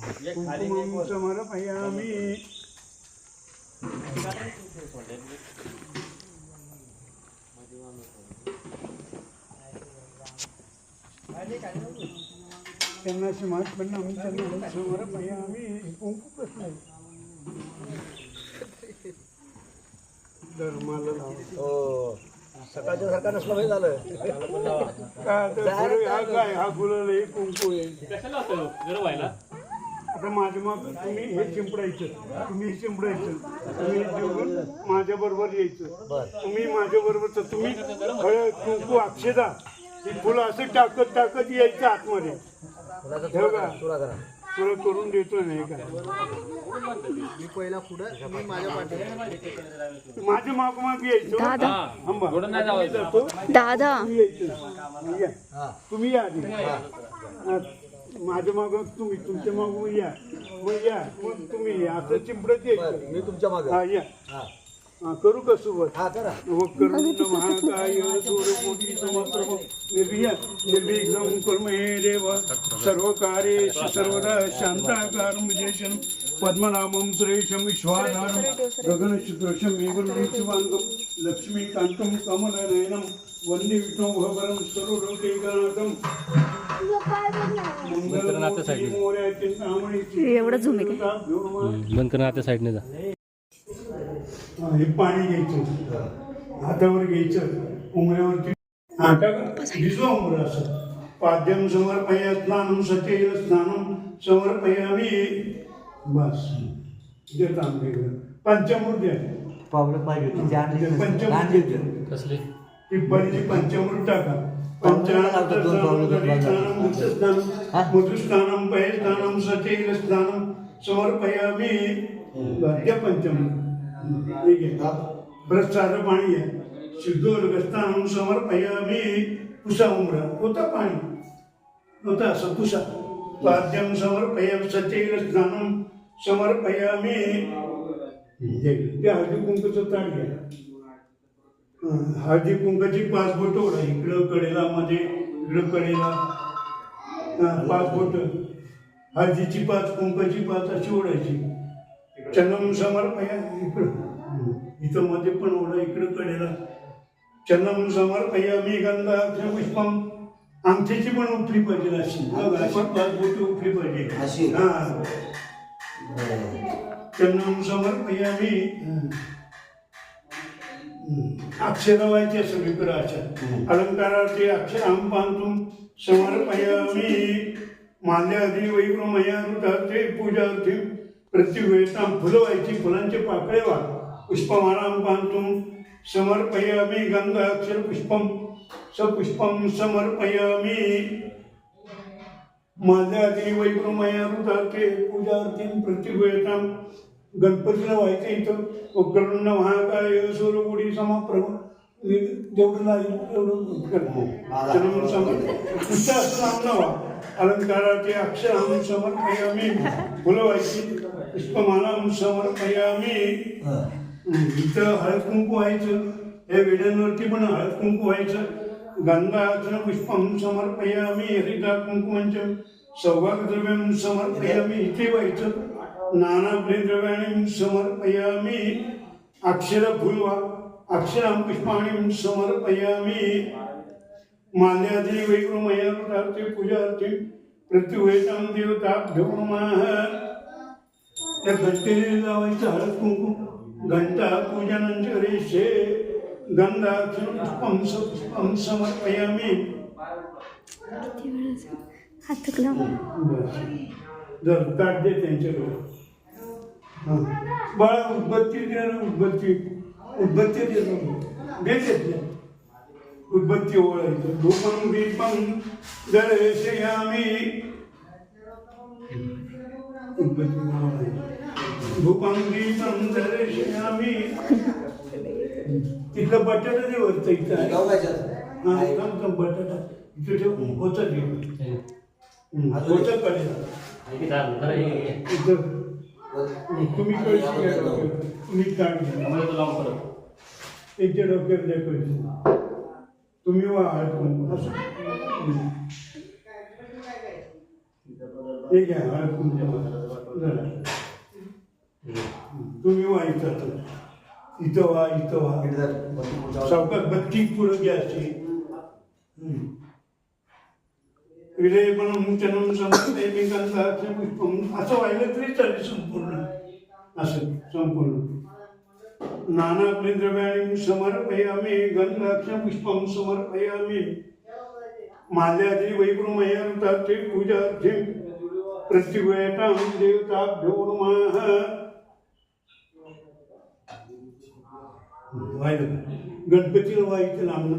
कुंकुमं समर्पयामि त्यांना समाजपन्नम त्यांना समर्पयामि कुंकू कसं आहे धर्माला हो सकाळच्या सारखा नसला पाहिजे झालं काय हा गुलाल हे कुंकू आहे आता माझ्या मग तुम्ही हे चिंपडायचं तुम्ही हे चिंपडायचं तुम्ही जेवून माझ्या बरोबर यायचं तुम्ही माझ्या बरोबर तुम्ही हळद कुंकू अक्षदा ही फुलं असं टाकत टाकत यायचं आतमध्ये तुला करून देतो नाही का मी पहिला पुढे मी माझ्या पाठी माझ्या मागोमाग यायचो दादा तुम्ही या आधी माझ्या माग तुम्ही तुमच्या माग या मग या मग तुम्ही या असं चिंपडत यायचं मी तुमच्या मागे हा या करू का सोबत हा करा करून महाकाय सूर्यकोटी समप्रभ निर्भीघ्नं कर्म हे देव सर्व कार्येषु सर्वदा शांताकारं विजयशं पद्मनाभं सुरेशं विश्वाधारं गगनशुद्रशं मेघवर्णं शुभांगं लक्ष्मीकान्तं कमलनयनं वन्दे विष्णु भवरं सर्वलोकैकनाथं एवढं झूम आहे बंद कर आता साईडने जा हे पाणी घ्यायचं हातावर घ्यायचं उमऱ्यावरती भिजवा उमरा असं पाद्यम समर्पया स्नानं सचैल स्नानं समर्पयामि बस देता पंचामृत द्या पंचामृत कसले पिंपळीची पंचामृत टाका मधुस्नानं पयस्नानं सचैल स्नानं समर्पयामि द्या पंचामृत परत साधं पाणी आहे शुद्धोदकस्नानं समर्पयामि पुसा उमरा होता पाणी होता असं पुसा पाद्यम समर्पयामि सचैल स्नानं समर्पयामि त्या हळदी कुंकूचं ताट घ्या हळदी कुंकाची 5 बोटं ओढा इकडं कडेला मध्ये इकडं कडेला 5 बोटं हळदीची 5 कुंकाची 5 अशी ओढायची चंदन समर्पया इकडं इथं मध्ये पण ओढा इकडं कडेला चंदन समर्पयामि गंधाक्षर पुष्पम अंगठीची पण उठली पाहिजे अशी 5 बोटं उठली पाहिजे हा चंदन समर्पयामि अक्षर व्हायचे सगळीकडे अशा अलंकाराचे अक्षरां पांतुं समर्पयामि माल्यादी वैभ्रमया ऋतार्थे पूजार्थी प्रत्युवेतां फुलं व्हायची फुलांचे पाकळे व्हा पुष्पमालां पांतुं समर्पयामि गंधाक्षर पुष्पं सपुष्पं समर्पयामि माल्यादी वैभ्रमया ऋतार्थे पूजार्थी प्रत्युवेतां गणपतीला व्हायचं इथं वक्रतुंड महाकाय सूर्यकोटी समप्रभ जेवढं लागेल तेवढं समर्पयामि अलंकाराचे अक्षरां समर्पयामि फुलं व्हायची पुष्पमालां समर्पयामि इथं हळद कुंकू व्हायचं या वेड्यांवरती पण हळद कुंकू व्हायचं गंधाक्षर पुष्पं समर्पयामि हरिता कुंकुमंचं सौभाग्यद्रव्यं समर्पयामि इथे व्हायचं नाना द्रव्याणि समर्पयामि अक्षर फुलवा अक्षरां पुष्पाणि समर्पयामि माल्यादी वैभ्रमया ऋतार्थे पूजार्थी प्रत्युवेतां देवताभ्यो नमः त्या घंटेला लावायचं हळद कुंकू घंटा पूजनं करिष्ये गंधाक्षर पुष्पं सपुष्पं समर्पयामि हात जर ताट दे त्यांच्याकडे बाळा उदबत्ती दे ना उदबत्ती दे उदबत्ती ओळायचं धूपं दीपं दर्शयामि उदबत्ती धूपं दीपं दर्शयामि तिथलं बटाटा दे वरचं इथं बटाटा इथं ठेव होतं दे होतं कडेला तुम्ही तुम्ही काढ त्यांच्या डोक्यात दाखवायचं तुम्ही वा हे घ्या हळद कुंकू जरा. तुम्ही व्हायचं आता. इथं व्हा इथं व्हा. सावकाश बत्ती पुढं घ्यायची. विजय म्हणून चनम समजते मी गंधाक्षे पुष्पम असं व्हायला तरी चालेल संपूर्ण. असं संपूर्ण. नाना आपले द्रव्याणी समर्पयामी गंधाक्षे पुष्पम समर्पयामी. माल्यादी वैभ्रुमयार्थार्थे पूजार्थे प्रतिवेतां देवताभ्यो नमः. व्हायला गणपतीला व्हायचं नामनं.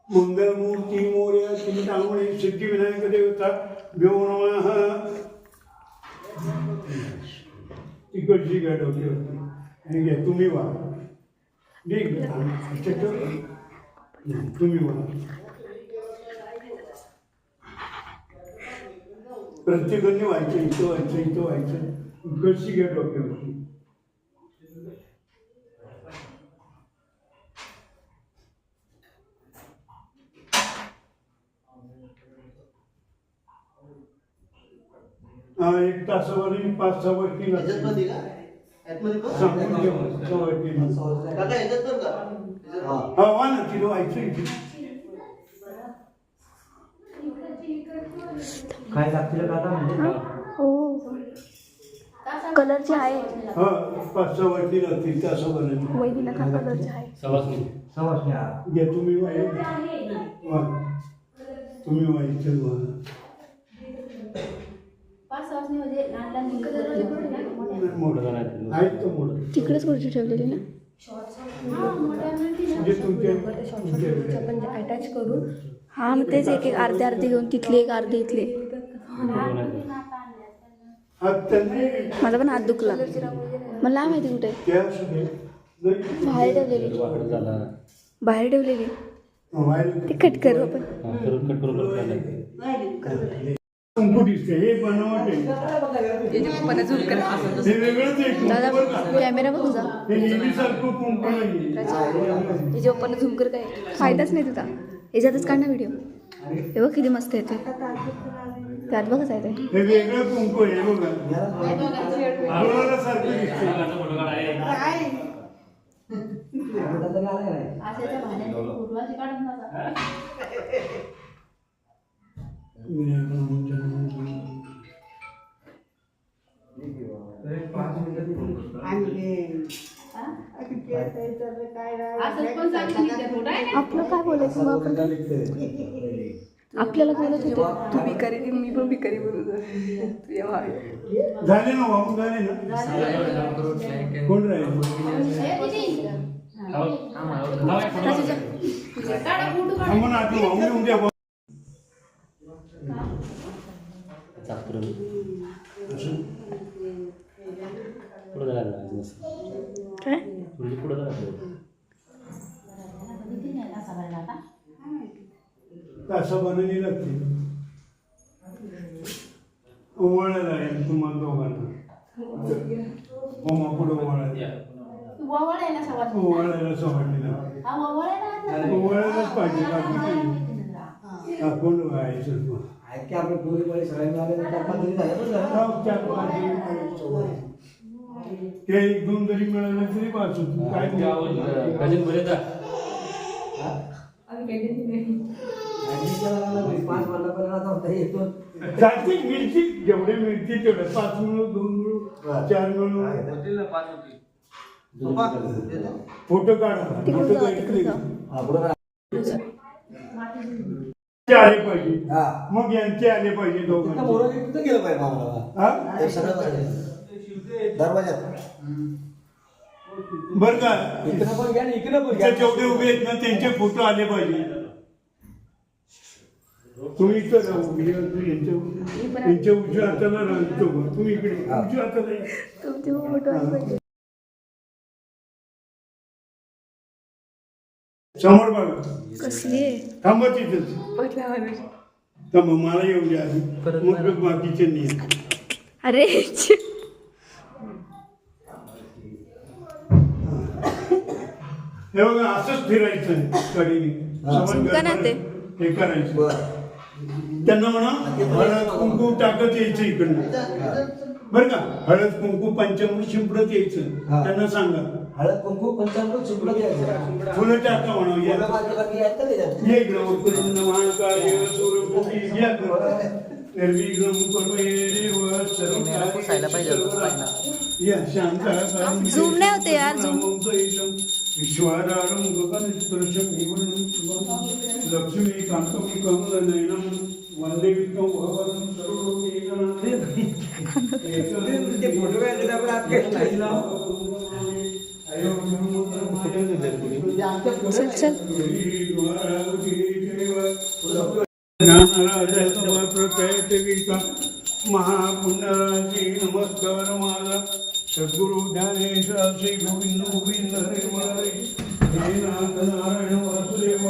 मंगलमूर्ती मोर्या चिंतामणी सिद्धिविनायक देवता भ्यो नमः. तिकडची घ्या डोक्यावरती. आणि घ्या तुम्ही व्हा. तुम्ही व्हा. प्रत्येकाने व्हायचं. इथं व्हायचं इथं व्हायचं. इकडची घ्या डोक्यावरती. एक तासावर 5-6 वर्षी लागते. सांगून ठेवा 6 वर्षी. हा वा ना तिला व्हायचं. काय लागतील काका म्हणजे हो कलरची आहे. हा 5-6 वर्षी लागते तासावर. वहिनीला का कलरची आहे. समजण्या घ्या तुम्ही व्हायचं. वा तुम्ही व्हायचं वा. आहेत तर मोठं. तिकडेच खुर्ची ठेवलेली ना. म्हणजे तुमच्या अटॅच करून. हा मग तेच एक एक अर्धे अर्धे घेऊन तिथले एक अर्धे इथले. हात त्यांनी माझा पण हात दुखला. मला नाही माहिती कुठे त्या सुद्धा बाहेर ठेवलेली. बाहेर ठेवलेली ते कट करू आपण. कुंकू दिसते. हे बनावट आहे. हे वेगळंच आहे. दादा कुंकू बरं का? कॅमेरा बघ तुझा. हे नेहमीसारखं कुंकू नाही. त्याच्या पप्पांना झूम कर. काय फायदाच नाही तुझा. याच्यातच काढ ना व्हिडिओ. हे बघ किती मस्त येते. त्यात बघच आहे ते. हे वेगळं कुंकू आहे. बघा सारखं दिसते. आपलं काय बोलायचं मग आपण. आपल्याला बोलत होते तू भिकारी मी पण भिकारी बोलत झाले ना वाहून झाले ना. कोण राहील. म्हणून आता वाहून येऊन द्या. काय असं बनवली लागते. ओवाळायला आहे तुम्हाला दोघांना. मामा पुढं ओवाळायला. ओवाळायला सवडलेला. ओवाळायलाच पाहिजे. आपण व्हायचं. की आपले पूर्वीकडे सगळ्यांना ते 1-2 जरी मिळालं तरी पाच होतो. काय जाती मिळती. जेवढे मिळतील तेवढे 5 मिळू 2 मिळू 4 मिळू. फोटो काढा. फोटो काढले आले पाहिजे. मग यांचे आले पाहिजे दोघांचे. गेलं पाहिजे दरवाजात. बर का जेवढे उभे आहेत ना त्यांचे फोटो आले पाहिजे. तुम्ही इथं यांच्या उजव्या हाताला राहतो. तुम्ही इकडे उजव्या हाताला. समोर बघा. कसली आहे. थांबा तिथंच. थांबा मला येऊ द्या आधी. मग बाकीचे नाही. अरे हे बघा असंच फिरायचं कडेने. झुमका ना ते. हे करायचं. त्यांना म्हणा हळद कुंकू टाकत यायचं इकडनं बरं का. हळद कुंकू पंचामृत शिंपडत यायचं. हा. त्यांना सांगा हळद कुंकू पंचामृत शिंपडत यायचं. फुलं टाका म्हणा. फुलं बाकी आहेत का त्याच्यात? ये ग्रहकृष्ण महाकाय सूर्यकोटी घ्या निर्विघ्नं कर्मे देव सर्व या शांताकारं Zoom नाही होते यार, zoom. विश्वाधारं गगनस्पृशं लक्ष्मी कांतं कमलनयनं वन्दे विष्णुं भगवतं सर्वलोकैकनाथं. ते फोटो काढले तर आपण आत घेतलाय. चल चल. महापुण्यराजी नमस्कार माझा सद्गुरु ज्ञानेश श्री गोविंद गोविंद हरे मुरारी हे नाथ नारायण वासुदेव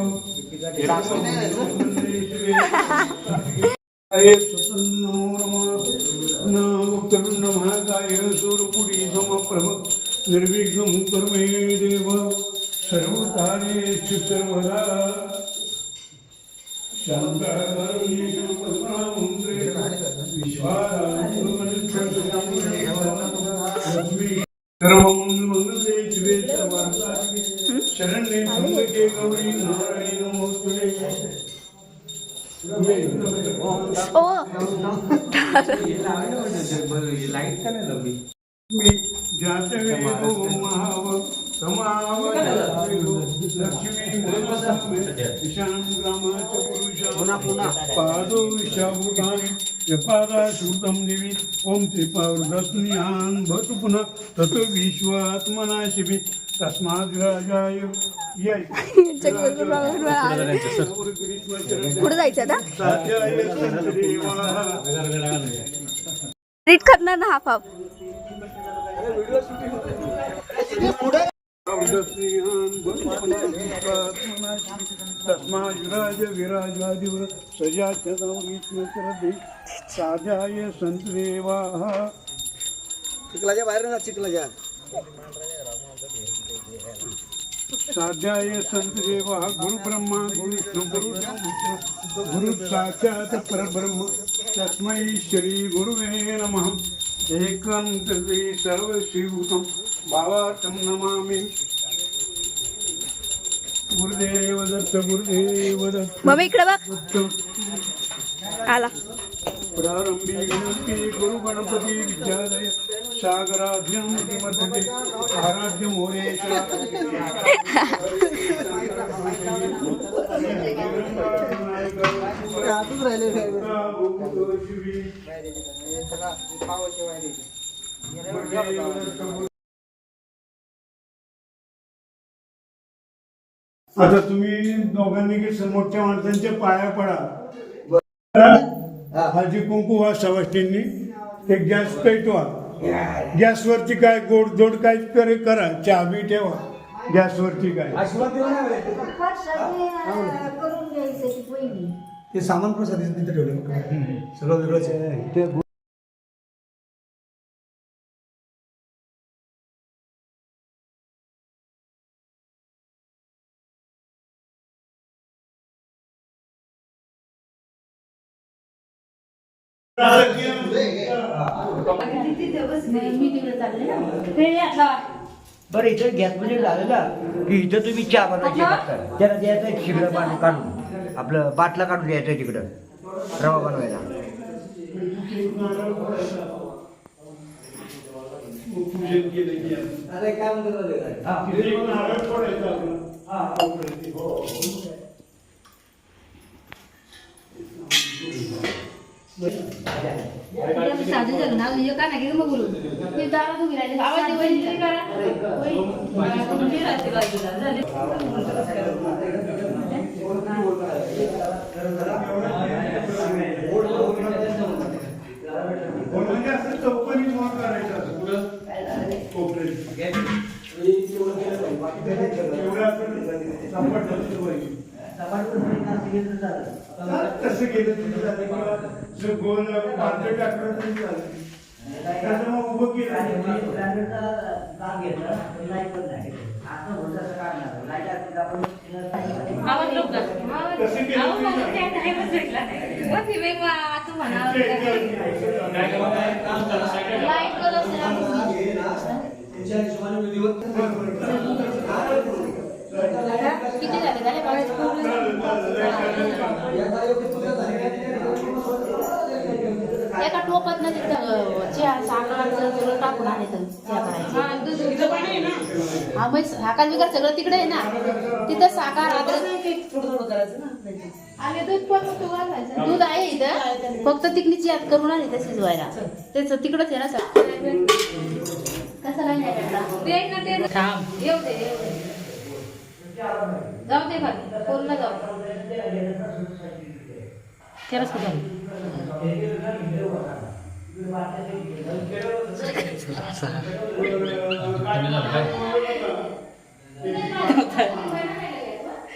करुण महाकाय सूरपुरी समप्रभ निर्विघ्नं कर्मे देव सर्वकार्येषु सर्वदा सर्वमंगलमंगले शिवे सर्वार्थसाधिके शरण्ये त्र्यंबके गौरी नारायणी नमोस्तुते. ओ मी जातवेदो महाव समाव लक्ष्मी ईशान ग्रामाच पुरुषा पादो विशाभूतानि यपादा श्रुतं देवी ओम त्रिपावृतस्निहान भत पुनः ततो विश्वात्मना शिबि तस्माद् राजाय यय पुढे जायचं आता. साध्याय संतदेवा रीड करणार ना हाफ हाफ. तस्माज विराजादिवर सजाच्यते साध्याय संतदेवा. चिखलाच्या बाहेर ना चिखलाच्या साध्याय संतदेवा गुरुब्रह्मा गुरुविष्णू गुरु साक्षात परब्रह्म तस्मै श्री गुरुवे नमः. एकं तद्वै सर्वश्रीभूतं भावार्थं नमामि. गुरुदेव दत्त गुरुदेव दत्त. मम्मी इकडे बघ. आला. प्रारंभी विनंती गुरु गणपती विद्यालय सागराध्यम किमर्थते आराध्य मोरेश. आतच राहिले आता तुम्ही दोघांनी मोठ्या माणसांच्या पाया पडा. हळदी कुंकू वा सवाष्टींनी एक गॅस पेटवा. गॅसवरती काय गोडधोड काय करा. चहा बी ठेवा गॅसवरती. काय ते सामान प्रसाद तिथे ठेवलं सगळं वेगळंच आहे. बरं इथं गॅस म्हणजे झालं ना की इथं तुम्ही चहा बनवायची फक्त त्याला द्यायचं शिगडं पाणी काढून आपलं बाटला काढून द्यायचं तिकडं रवा बनवायला. काय साधे झालं ना म्हणजे का नाही मग बोलू ते दारा तुम्ही राहिले आवाज वहिनी करा चौकनी करायचं कसं गेलं तुम्ही गोल पात्र टाकलं तरी चालेल. उभं आणि केलं ब्रँडेडचा काम घेतलं, लाईट पण नाही. आता होतं असं काढणार. लाईट असतील तर आपण आवाज लोक कसं केलं आवाज तुम्ही? काय नाही बसला बस हे वेगळा आता म्हणा लाईट कलर किती झाले एका टोपात ना तिथं चहा साखर सगळं टाकून आणायचं चहा करायचं हा मग साखर बिगर सगळं तिकडे आहे ना तिथं साखर आणि दूध पण दूध आहे इथं फक्त तिकडे चहा करून आली तर शिजवायला तेच तिकडच आहे ना सर कसं नाही येऊ दे जाऊ दे खाली पूर्ण जाऊ खरंच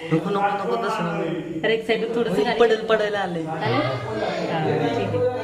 नको नको नको तसं एक साईड थोडस पडेल पडायला आले ठीक आहे